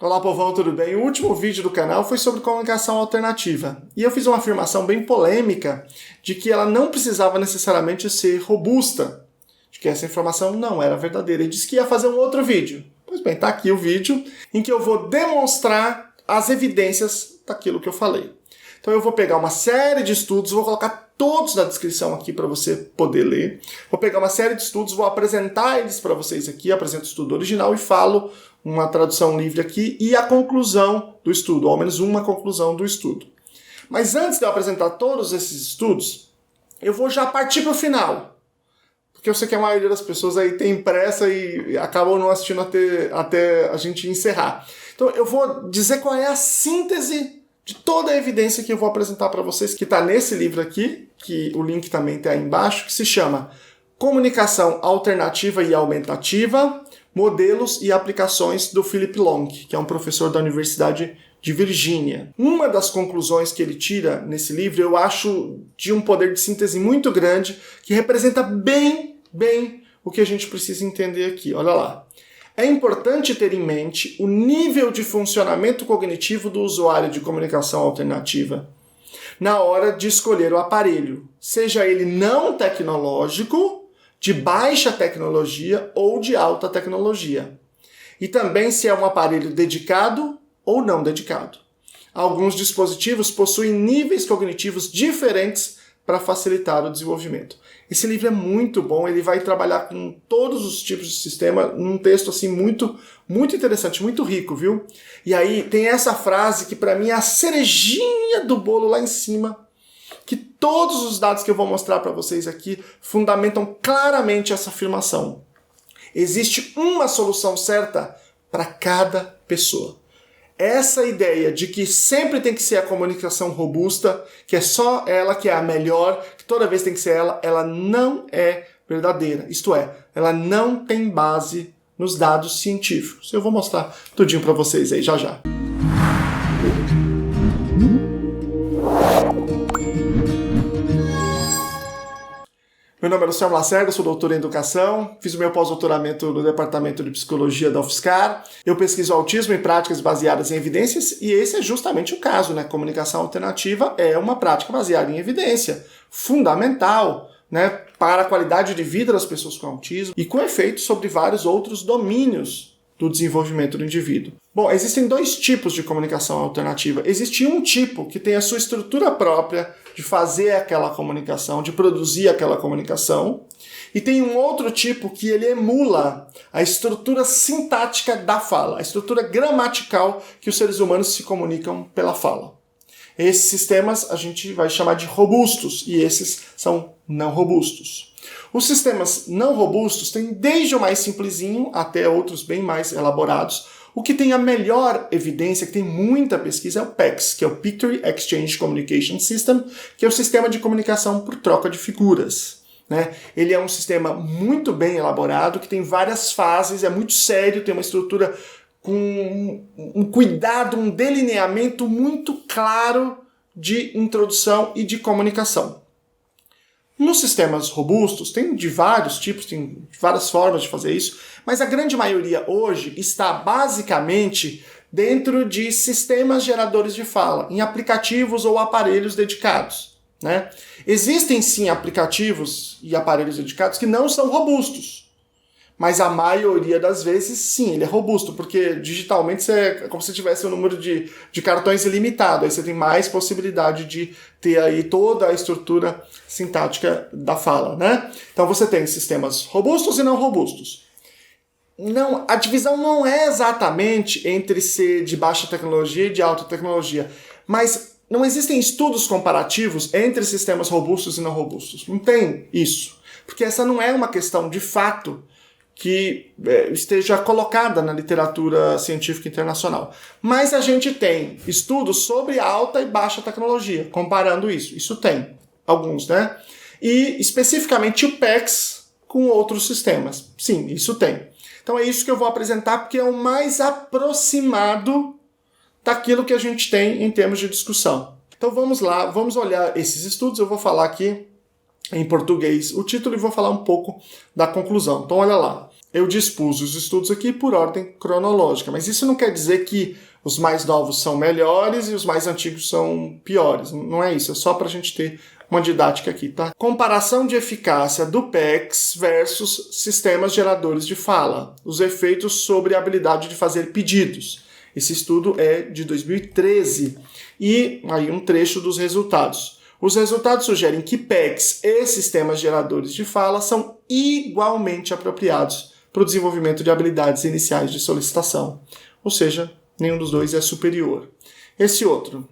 Olá, povão, tudo bem? O último vídeo do canal foi sobre comunicação alternativa. E eu fiz uma afirmação bem polêmica de que ela não precisava necessariamente ser robusta, de que essa informação não era verdadeira. E disse que ia fazer um outro vídeo. Pois bem, tá aqui o vídeo em que eu vou demonstrar as evidências daquilo que eu falei. Então eu vou pegar uma série de estudos, vou colocar todos na descrição aqui para você poder ler. Vou pegar uma série de estudos, vou apresentar eles para vocês aqui, apresento o estudo original e falo uma tradução livre aqui e a conclusão do estudo, ou ao menos uma conclusão do estudo. Mas antes de eu apresentar todos esses estudos, eu vou já partir para o final. Porque eu sei que a maioria das pessoas aí tem pressa e acabam não assistindo até a gente encerrar. Então eu vou dizer qual é a síntese de toda a evidência que eu vou apresentar para vocês, que está nesse livro aqui, que o link também está aí embaixo, que se chama Comunicação Alternativa e Aumentativa, Modelos e Aplicações, do Philip Long, que é um professor da Universidade de Virgínia. Uma das conclusões que ele tira nesse livro, eu acho de um poder de síntese muito grande, que representa bem o que a gente precisa entender aqui. Olha lá. É importante ter em mente o nível de funcionamento cognitivo do usuário de comunicação alternativa na hora de escolher o aparelho, seja ele não tecnológico, de baixa tecnologia ou de alta tecnologia. E também se é um aparelho dedicado ou não dedicado. Alguns dispositivos possuem níveis cognitivos diferentes para facilitar o desenvolvimento. Esse livro é muito bom, ele vai trabalhar com todos os tipos de sistema num texto assim muito interessante, muito rico, viu? E aí tem essa frase que para mim é a cerejinha do bolo lá em cima, que todos os dados que eu vou mostrar para vocês aqui fundamentam claramente essa afirmação. Existe uma solução certa para cada pessoa. Essa ideia de que sempre tem que ser a comunicação robusta, que é só ela que é a melhor, que toda vez tem que ser ela não é verdadeira. Isto é, ela não tem base nos dados científicos. Eu vou mostrar tudinho para vocês aí já. Meu nome é Luciano Lacerda, sou doutor em educação, fiz o meu pós-doutoramento no Departamento de Psicologia da UFSCar. Eu pesquiso autismo em práticas baseadas em evidências e esse é justamente o caso, né? Comunicação alternativa é uma prática baseada em evidência, fundamental, né, para a qualidade de vida das pessoas com autismo e com efeitos sobre vários outros domínios do desenvolvimento do indivíduo. Bom, existem dois tipos de comunicação alternativa. Existe um tipo que tem a sua estrutura própria de fazer aquela comunicação, de produzir aquela comunicação, e tem um outro tipo que ele emula a estrutura sintática da fala, a estrutura gramatical que os seres humanos se comunicam pela fala. Esses sistemas a gente vai chamar de robustos, e esses são não robustos. Os sistemas não robustos têm desde o mais simplesinho até outros bem mais elaborados. O que tem a melhor evidência, que tem muita pesquisa, é o PECS, que é o Picture Exchange Communication System, que é o sistema de comunicação por troca de figuras, né? Ele é um sistema muito bem elaborado, que tem várias fases, é muito sério, tem uma estrutura com um cuidado, um delineamento muito claro de introdução e de comunicação. Nos sistemas robustos, tem de vários tipos, tem várias formas de fazer isso, mas a grande maioria hoje está basicamente dentro de sistemas geradores de fala, em aplicativos ou aparelhos dedicados, né? Existem sim aplicativos e aparelhos dedicados que não são robustos, mas a maioria das vezes, sim, ele é robusto, porque digitalmente é como se tivesse um número de cartões ilimitado, aí você tem mais possibilidade de ter aí toda a estrutura sintática da fala, né? Então você tem sistemas robustos e não robustos. Não, a divisão não é exatamente entre ser de baixa tecnologia e de alta tecnologia, mas não existem estudos comparativos entre sistemas robustos e não robustos. Não tem isso, porque essa não é uma questão de fato que esteja colocada na literatura científica internacional. Mas a gente tem estudos sobre alta e baixa tecnologia, comparando isso. Isso tem, alguns, né? E especificamente o PECS com outros sistemas. Sim, isso tem. Então é isso que eu vou apresentar, porque é o mais aproximado daquilo que a gente tem em termos de discussão. Então vamos lá, vamos olhar esses estudos. Eu vou falar aqui em português o título e vou falar um pouco da conclusão. Então olha lá. Eu dispus os estudos aqui por ordem cronológica, mas isso não quer dizer que os mais novos são melhores e os mais antigos são piores. Não é isso, é só para a gente ter uma didática aqui, tá? Comparação de eficácia do PECS versus sistemas geradores de fala. Os efeitos sobre a habilidade de fazer pedidos. Esse estudo é de 2013. E aí um trecho dos resultados. Os resultados sugerem que PECS e sistemas geradores de fala são igualmente apropriados para o desenvolvimento de habilidades iniciais de solicitação. Ou seja, nenhum dos dois é superior. Esse outro.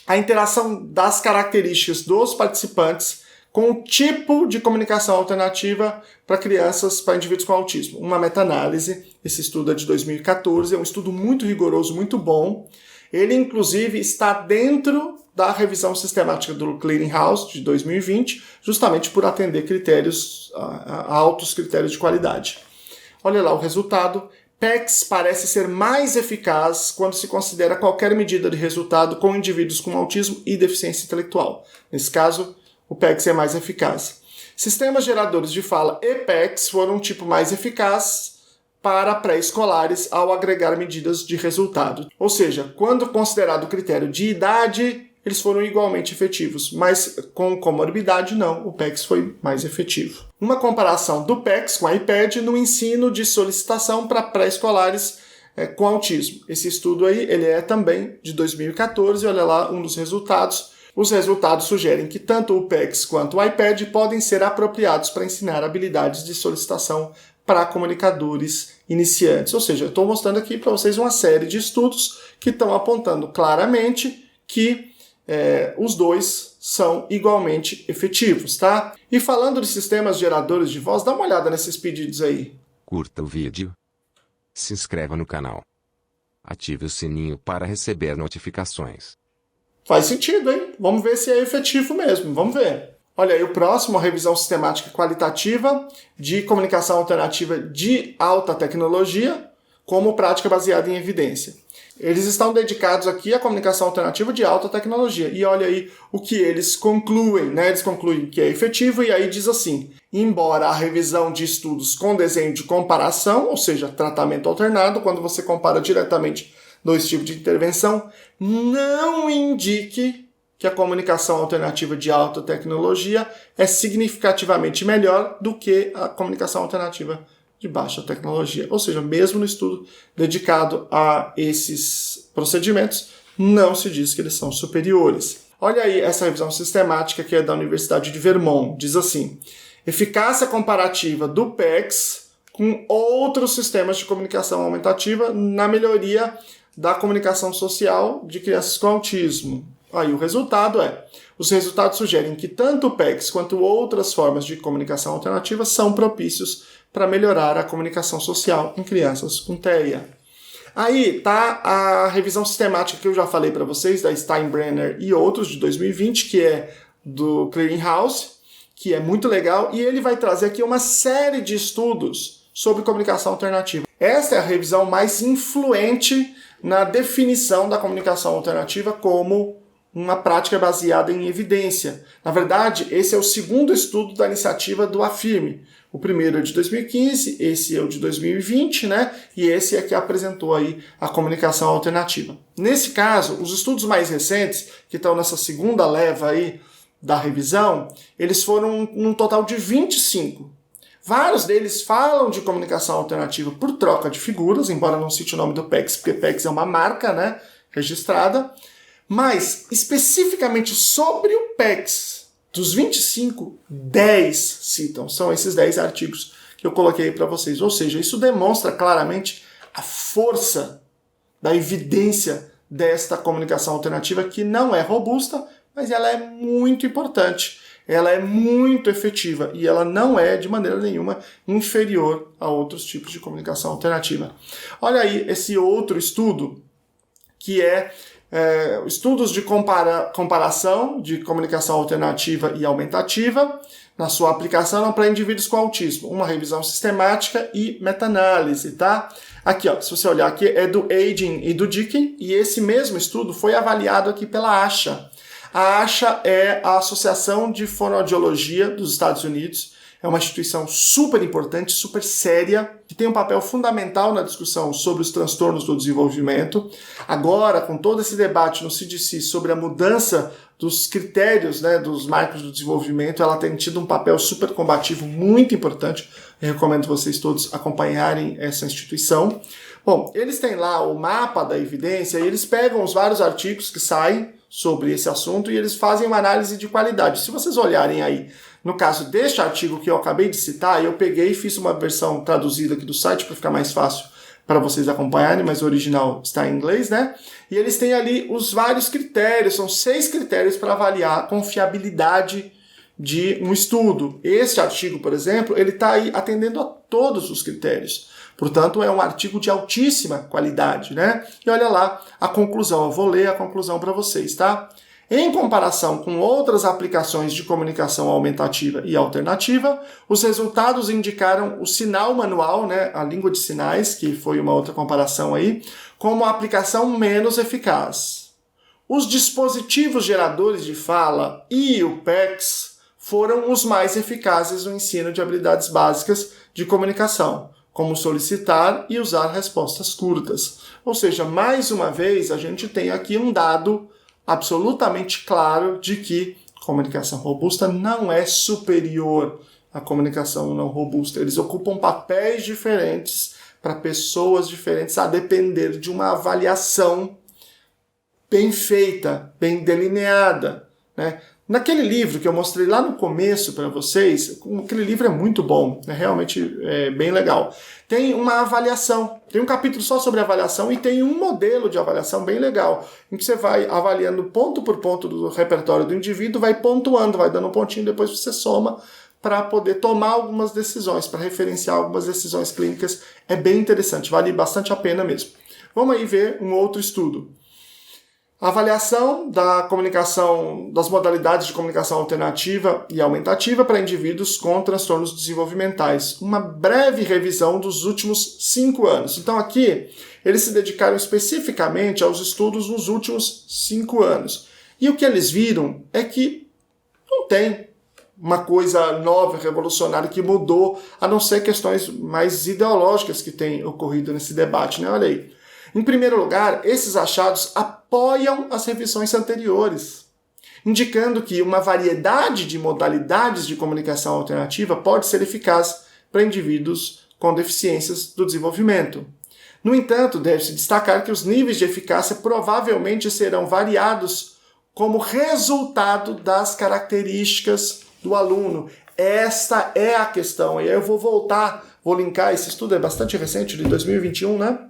A interação das características dos participantes com o tipo de comunicação alternativa para crianças, para indivíduos com autismo. Uma meta-análise, esse estudo é de 2014, é um estudo muito rigoroso, muito bom. Ele, inclusive, está dentro da revisão sistemática do Clearinghouse de 2020, justamente por atender altos critérios de qualidade. Olha lá o resultado. PECS parece ser mais eficaz quando se considera qualquer medida de resultado com indivíduos com autismo e deficiência intelectual. Nesse caso, o PECS é mais eficaz. Sistemas geradores de fala e PECS foram um tipo mais eficaz para pré-escolares ao agregar medidas de resultado. Ou seja, quando considerado o critério de idade, eles foram igualmente efetivos, mas com comorbidade não, o PECS foi mais efetivo. Uma comparação do PECS com a iPad no ensino de solicitação para pré-escolares com autismo. Esse estudo aí, ele é também de 2014, olha lá um dos resultados. Os resultados sugerem que tanto o PECS quanto o iPad podem ser apropriados para ensinar habilidades de solicitação para comunicadores iniciantes. Ou seja, eu estou mostrando aqui para vocês uma série de estudos que estão apontando claramente que os dois são igualmente efetivos, tá? E falando de sistemas geradores de voz, dá uma olhada nesses pedidos aí. Curta o vídeo. Se inscreva no canal. Ative o sininho para receber notificações. Faz sentido, hein? Vamos ver se é efetivo mesmo. Vamos ver. Olha aí o próximo, a revisão sistemática qualitativa de comunicação alternativa de alta tecnologia como prática baseada em evidência. Eles estão dedicados aqui à comunicação alternativa de alta tecnologia. E olha aí o que eles concluem, né? Eles concluem que é efetivo e aí diz assim: embora a revisão de estudos com desenho de comparação, ou seja, tratamento alternado, quando você compara diretamente dois tipos de intervenção, não indique que a comunicação alternativa de alta tecnologia é significativamente melhor do que a comunicação alternativa de baixa tecnologia. Ou seja, mesmo no estudo dedicado a esses procedimentos, não se diz que eles são superiores. Olha aí essa revisão sistemática que é da Universidade de Vermont. Diz assim: eficácia comparativa do PECS com outros sistemas de comunicação aumentativa na melhoria da comunicação social de crianças com autismo. Aí o resultado os resultados sugerem que tanto o PECS quanto outras formas de comunicação alternativa são propícios para melhorar a comunicação social em crianças com TEA. Aí tá a revisão sistemática que eu já falei para vocês, da Steinbrenner e outros, de 2020, que é do Clearinghouse, que é muito legal, e ele vai trazer aqui uma série de estudos sobre comunicação alternativa. Essa é a revisão mais influente na definição da comunicação alternativa como uma prática baseada em evidência. Na verdade, esse é o segundo estudo da iniciativa do AFIRME. O primeiro é de 2015, esse é o de 2020, né? E esse é que apresentou aí a comunicação alternativa. Nesse caso, os estudos mais recentes, que estão nessa segunda leva aí da revisão, eles foram num total de 25. Vários deles falam de comunicação alternativa por troca de figuras, embora não cite o nome do PECS, porque PECS é uma marca, né, registrada. Mas, especificamente sobre o PECS, dos 25, 10 citam. São esses 10 artigos que eu coloquei para vocês. Ou seja, isso demonstra claramente a força da evidência desta comunicação alternativa, que não é robusta, mas ela é muito importante. Ela é muito efetiva e ela não é, de maneira nenhuma, inferior a outros tipos de comunicação alternativa. Olha aí esse outro estudo, que estudos de comparação de comunicação alternativa e aumentativa na sua aplicação para indivíduos com autismo. Uma revisão sistemática e meta-análise, tá? Aqui, ó, se você olhar aqui, é do Agin e do Dicken, e esse mesmo estudo foi avaliado aqui pela ASHA. A ASHA é a Associação de Fonoaudiologia dos Estados Unidos. é uma instituição super importante, super séria, que tem um papel fundamental na discussão sobre os transtornos do desenvolvimento. Agora, com todo esse debate no CDC sobre a mudança dos critérios, né, dos marcos do desenvolvimento, ela tem tido um papel super combativo muito importante. Eu recomendo vocês todos acompanharem essa instituição. Bom, eles têm lá o mapa da evidência e eles pegam os vários artigos que saem sobre esse assunto e eles fazem uma análise de qualidade. Se vocês olharem aí, no caso deste artigo que eu acabei de citar, eu peguei e fiz uma versão traduzida aqui do site para ficar mais fácil para vocês acompanharem, mas o original está em inglês, né? E eles têm ali os vários critérios, são 6 critérios para avaliar a confiabilidade de um estudo. Este artigo, por exemplo, ele está aí atendendo a todos os critérios. Portanto, é um artigo de altíssima qualidade, né? E olha lá a conclusão, eu vou ler a conclusão para vocês, tá? Em comparação com outras aplicações de comunicação aumentativa e alternativa, os resultados indicaram o sinal manual, né, a língua de sinais, que foi uma outra comparação aí, como a aplicação menos eficaz. Os dispositivos geradores de fala e o PECS foram os mais eficazes no ensino de habilidades básicas de comunicação, como solicitar e usar respostas curtas. Ou seja, mais uma vez, a gente tem aqui um dado absolutamente claro de que comunicação robusta não é superior à comunicação não robusta. Eles ocupam papéis diferentes para pessoas diferentes, a depender de uma avaliação bem feita, bem delineada, né? Naquele livro que eu mostrei lá no começo para vocês, aquele livro é muito bom, é realmente bem legal. Tem uma avaliação, tem um capítulo só sobre avaliação e tem um modelo de avaliação bem legal, em que você vai avaliando ponto por ponto do repertório do indivíduo, vai pontuando, vai dando um pontinho, depois você soma para poder tomar algumas decisões, para referenciar algumas decisões clínicas. É bem interessante, vale bastante a pena mesmo. Vamos aí ver um outro estudo. A avaliação da comunicação, das modalidades de comunicação alternativa e aumentativa para indivíduos com transtornos desenvolvimentais. Uma breve revisão dos últimos 5 anos. Então aqui, eles se dedicaram especificamente aos estudos nos últimos 5 anos. E o que eles viram é que não tem uma coisa nova, revolucionária, que mudou, a não ser questões mais ideológicas que têm ocorrido nesse debate, né? Olha aí. Em primeiro lugar, esses achados apoiam as revisões anteriores, indicando que uma variedade de modalidades de comunicação alternativa pode ser eficaz para indivíduos com deficiências do desenvolvimento. No entanto, deve-se destacar que os níveis de eficácia provavelmente serão variados como resultado das características do aluno. Esta é a questão. E aí eu vou linkar, esse estudo é bastante recente, de 2021, né?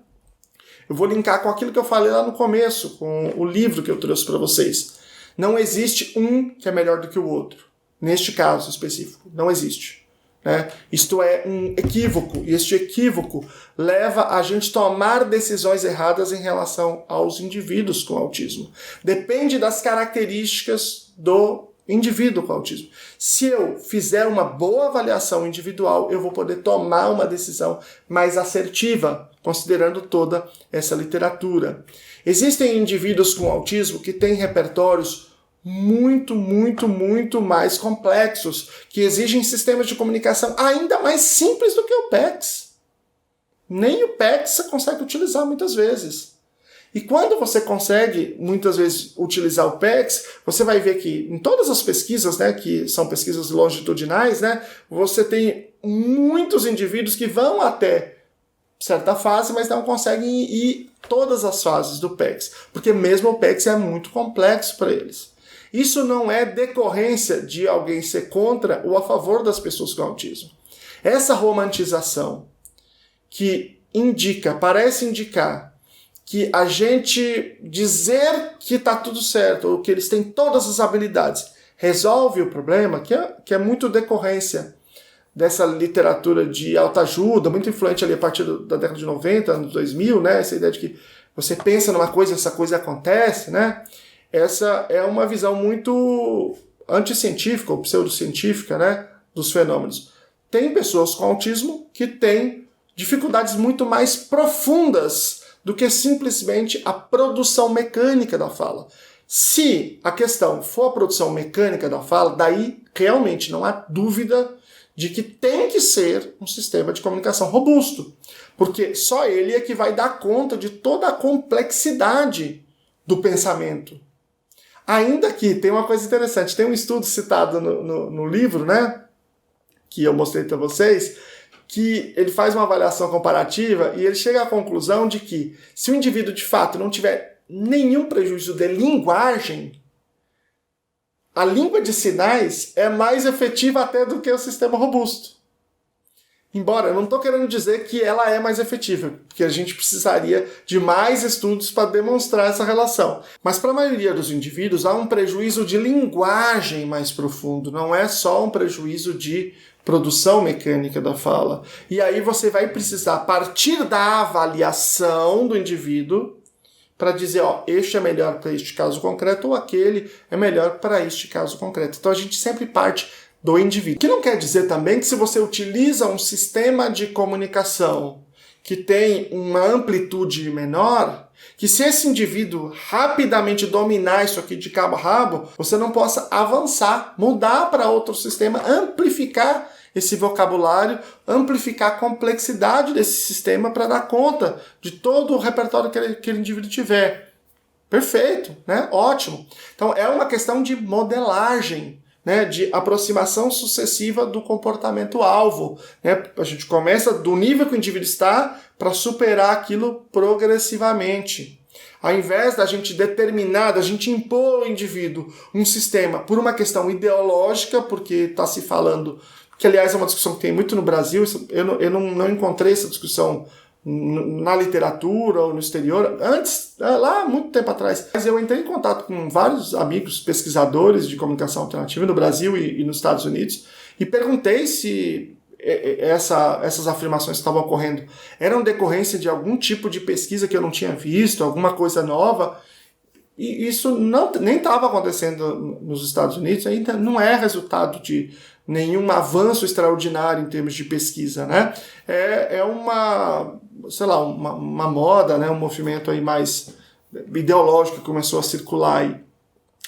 Eu vou linkar com aquilo que eu falei lá no começo, com o livro que eu trouxe para vocês. Não existe um que é melhor do que o outro. Neste caso específico, não existe. Né? Isto é um equívoco, e este equívoco leva a gente a tomar decisões erradas em relação aos indivíduos com autismo. Depende das características do indivíduo com autismo. Se eu fizer uma boa avaliação individual, eu vou poder tomar uma decisão mais assertiva, considerando toda essa literatura. Existem indivíduos com autismo que têm repertórios muito mais complexos, que exigem sistemas de comunicação ainda mais simples do que o PECS. Nem o PECS você consegue utilizar muitas vezes. E quando você consegue, muitas vezes, utilizar o PECS, você vai ver que em todas as pesquisas, né, que são pesquisas longitudinais, né, você tem muitos indivíduos que vão até certa fase, mas não conseguem ir todas as fases do PECS, porque mesmo o PECS é muito complexo para eles. Isso não é decorrência de alguém ser contra ou a favor das pessoas com autismo. Essa romantização que parece indicar que a gente dizer que está tudo certo, ou que eles têm todas as habilidades, resolve o problema, que é muito decorrência dessa literatura de autoajuda, muito influente ali a partir da década de 90, anos 2000, né? Essa ideia de que você pensa numa coisa, essa coisa acontece, né? Essa é uma visão muito anticientífica ou pseudocientífica, né, dos fenômenos. Tem pessoas com autismo que têm dificuldades muito mais profundas do que simplesmente a produção mecânica da fala. Se a questão for a produção mecânica da fala, daí realmente não há dúvida de que tem que ser um sistema de comunicação robusto, porque só ele é que vai dar conta de toda a complexidade do pensamento. Ainda que tem uma coisa interessante, tem um estudo citado no livro, né, que eu mostrei para vocês, que ele faz uma avaliação comparativa e ele chega à conclusão de que se o indivíduo de fato não tiver nenhum prejuízo de linguagem, a língua de sinais é mais efetiva até do que o sistema robusto. Embora eu não estou querendo dizer que ela é mais efetiva, porque a gente precisaria de mais estudos para demonstrar essa relação. Mas para a maioria dos indivíduos há um prejuízo de linguagem mais profundo, não é só um prejuízo de produção mecânica da fala. E aí você vai precisar partir da avaliação do indivíduo para dizer, ó, este é melhor para este caso concreto ou aquele é melhor para este caso concreto. Então a gente sempre parte do indivíduo. O que não quer dizer também que se você utiliza um sistema de comunicação que tem uma amplitude menor, que se esse indivíduo rapidamente dominar isso aqui de cabo a rabo, você não possa avançar, mudar para outro sistema, amplificar esse vocabulário, amplificar a complexidade desse sistema para dar conta de todo o repertório que aquele indivíduo tiver. Perfeito, né? Ótimo. Então é uma questão de modelagem, né? De aproximação sucessiva do comportamento-alvo. Né? A gente começa do nível que o indivíduo está para superar aquilo progressivamente. Ao invés da gente determinar, da gente impor ao indivíduo um sistema por uma questão ideológica, porque está se falando, que aliás é uma discussão que tem muito no Brasil, eu não encontrei essa discussão na literatura ou no exterior, antes, lá muito tempo atrás. Mas eu entrei em contato com vários amigos pesquisadores de comunicação alternativa no Brasil e nos Estados Unidos e perguntei se essas afirmações que estavam ocorrendo eram decorrência de algum tipo de pesquisa que eu não tinha visto, alguma coisa nova. E isso nem estava acontecendo nos Estados Unidos, ainda não é resultado de nenhum avanço extraordinário em termos de pesquisa, né? É uma, sei lá, uma moda, né? Um movimento aí mais ideológico que começou a circular aí.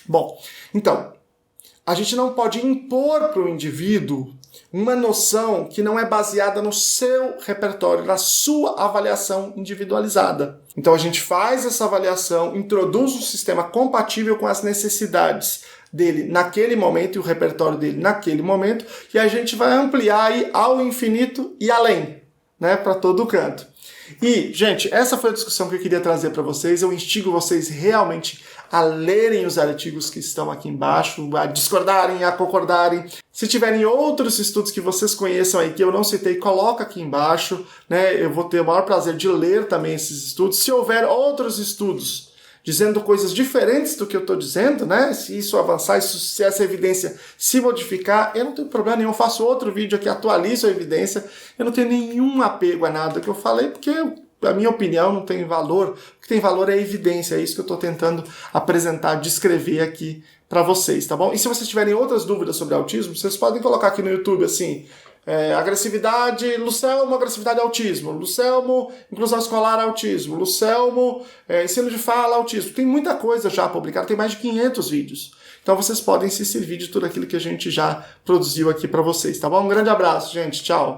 Bom, então, a gente não pode impor para o indivíduo uma noção que não é baseada no seu repertório, na sua avaliação individualizada. Então a gente faz essa avaliação, introduz um sistema compatível com as necessidades dele naquele momento e o repertório dele naquele momento, e a gente vai ampliar aí ao infinito e além, né, para todo canto. E, gente, essa foi a discussão que eu queria trazer para vocês. Eu instigo vocês realmente a lerem os artigos que estão aqui embaixo, a discordarem, a concordarem. Se tiverem outros estudos que vocês conheçam aí, que eu não citei, coloca aqui embaixo, né? Eu vou ter o maior prazer de ler também esses estudos. Se houver outros estudos dizendo coisas diferentes do que eu estou dizendo, né? Se isso avançar, se essa evidência se modificar, eu não tenho problema nenhum. Eu faço outro vídeo aqui, atualizo a evidência. Eu não tenho nenhum apego a nada que eu falei, porque a minha opinião não tem valor. O que tem valor é a evidência. É isso que eu estou tentando apresentar, descrever aqui para vocês, tá bom? E se vocês tiverem outras dúvidas sobre autismo, vocês podem colocar aqui no YouTube, assim, agressividade, Lucelmo, agressividade autismo, Lucelmo, inclusão escolar autismo, Lucelmo, ensino de fala autismo. Tem muita coisa já publicada, tem mais de 500 vídeos. Então vocês podem se servir de tudo aquilo que a gente já produziu aqui para vocês, tá bom? Um grande abraço, gente. Tchau.